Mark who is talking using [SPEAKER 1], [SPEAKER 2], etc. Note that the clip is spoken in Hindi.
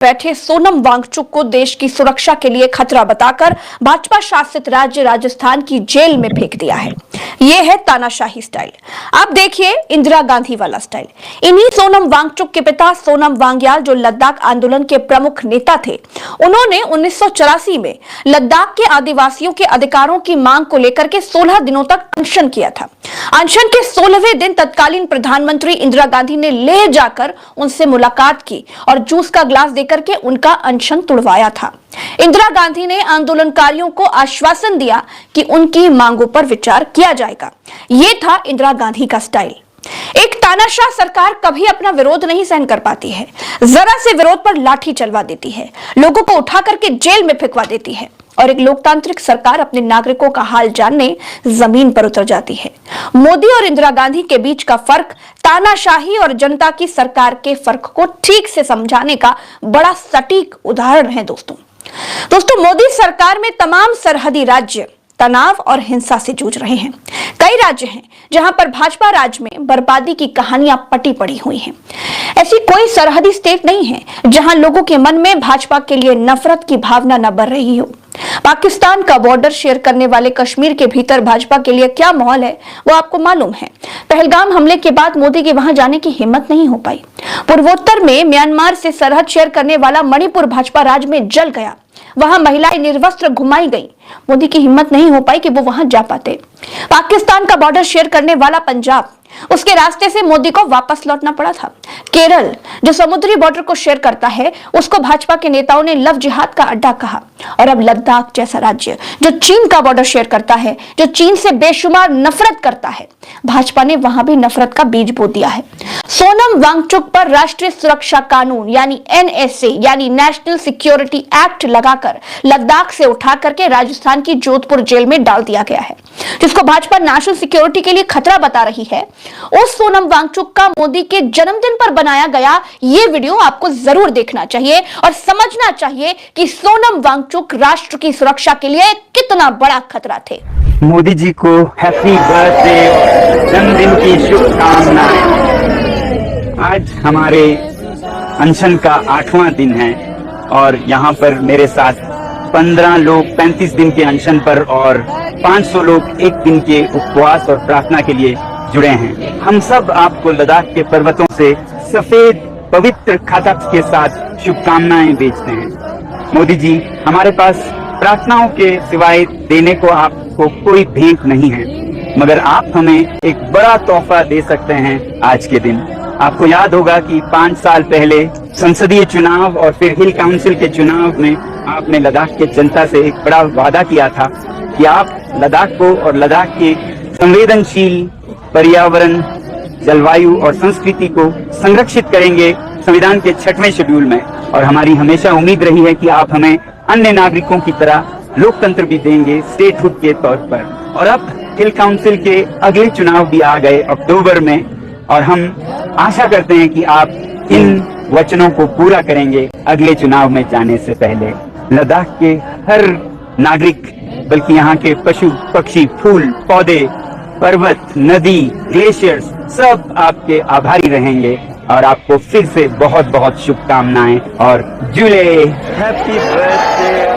[SPEAKER 1] बैठे सोनम वांगचुक को देश की सुरक्षा के लिए खतरा बताकर भाजपा शासित राज्य राजस्थान की जेल में फेंक दिया है। यह है तानाशाही स्टाइल। आप देखिए इंदिरा गांधी वाला स्टाइल। इन्हीं सोनम वांगचुक के पिता सोनम वांग्याल, जो लद्दाख आंदोलन के प्रमुख नेता थे, उन्होंने 1984 में लद्दाख के आदिवासियों के अधिकारों की मांग को लेकर के 16 दिनों तक अनशन किया था। अनशन के 16वें दिन तत्कालीन प्रधानमंत्री इंदिरा गांधी ने लेह जाकर उनसे मुलाकात की और जूस का ग्लास देकर के उनका अनशन तुड़वाया था। इंदिरा गांधी ने आंदोलनकारियों को आश्वासन दिया कि उनकी मांगों पर विचार किया जाएगा। यह था इंदिरा गांधी का स्टाइल। एक तानाशाह सरकार कभी अपना विरोध नहीं सहन कर पाती है। जरा से विरोध पर लाठी चलवा देती है, लोगों को उठा करके जेल में फेंकवा देती है और एक लोकतांत्रिक सरकार अपने नागरिकों का हाल जानने जमीन पर उतर जाती है। मोदी और इंदिरा गांधी के बीच का फर्क तानाशाही और जनता की सरकार के फर्क को ठीक से समझाने का बड़ा सटीक उदाहरण है। दोस्तों, मोदी सरकार में तमाम सरहदी राज्य तनाव और हिंसा से जूझ रहे हैं। कई राज्य हैं जहां पर भाजपा राज में बर्बादी की कहानियां पटी पड़ी हुई हैं। ऐसी कोई सरहदी स्टेट नहीं है जहां लोगों के मन में भाजपा के लिए नफरत की भावना न बढ़ रही हो। पाकिस्तान का बॉर्डर शेयर करने वाले कश्मीर के भीतर भाजपा के लिए क्या माहौल है वो आपको मालूम है। पहलगाम हमले के बाद मोदी के वहां जाने की हिम्मत नहीं हो पाई। पूर्वोत्तर में म्यांमार से सरहद शेयर करने वाला मणिपुर भाजपा राज में जल गया। वहां महिलाएं निर्वस्त्र घुमाई गई। मोदी की हिम्मत नहीं हो पाई कि वो वहां जा पाते। पाकिस्तान का बॉर्डर शेयर करने वाला पंजाब, उसके रास्ते से मोदी को वापस लौटना पड़ा था। केरल, जो समुद्री बॉर्डर को शेयर करता है, उसको भाजपा के नेताओं ने लव जिहाद का अड्डा कहा। और अब लद्दाख जैसा राज्य जो चीन का बॉर्डर शेयर करता है, जो चीन से बेशुमार नफरत करता है, भाजपा ने वहां भी नफरत का बीज बो दिया है। सोनम वांगचुक पर राष्ट्रीय सुरक्षा कानून यानी NSA यानी नेशनल सिक्योरिटी एक्ट लगाकर लद्दाख से उठा करके राजस्थान की जोधपुर जेल में डाल दिया गया है, जिसको भाजपा नेशनल सिक्योरिटी के लिए खतरा बता रही है। उस सोनम वांगचुक का मोदी के जन्मदिन पर बनाया गया ये वीडियो आपको जरूर देखना चाहिए और समझना चाहिए कि सोनम वांगचुक राष्ट्र की सुरक्षा के लिए कितना बड़ा खतरा थे।
[SPEAKER 2] मोदी जी को हैप्पी बर्थडे और जन्मदिन की शुभकामनाएं। आज हमारे अनशन का 8वां दिन है और यहाँ पर मेरे साथ 15 लोग 35 दिन के अनशन पर और 500 लोग 1 दिन के उपवास और प्रार्थना के लिए जुड़े हैं। हम सब आपको लद्दाख के पर्वतों से सफेद पवित्र खाता के साथ शुभकामनाएं भेजते हैं। मोदी जी, हमारे पास प्रार्थनाओं के सिवाय देने को आपको कोई भेंट नहीं है, मगर आप हमें एक बड़ा तोहफा दे सकते हैं आज के दिन। आपको याद होगा कि 5 साल पहले संसदीय चुनाव और फिर हिल काउंसिल के चुनाव में आपने लद्दाख के जनता से एक बड़ा वादा किया था कि आप लद्दाख को और लद्दाख के संवेदनशील पर्यावरण, जलवायु और संस्कृति को संरक्षित करेंगे संविधान के 6वें शेड्यूल में। और हमारी हमेशा उम्मीद रही है कि आप हमें अन्य नागरिकों की तरह लोकतंत्र भी देंगे स्टेटहुड के तौर पर। और अब हिल काउंसिल के अगले चुनाव भी आ गए अक्टूबर में और हम आशा करते हैं कि आप इन वचनों को पूरा करेंगे अगले चुनाव में जाने से पहले। लद्दाख के हर नागरिक, बल्कि यहाँ के पशु पक्षी, फूल पौधे, पर्वत, नदी, ग्लेशियर्स सब आपके आभारी रहेंगे और आपको फिर से बहुत बहुत शुभकामनाएं और जुले हैप्पी बर्थडे।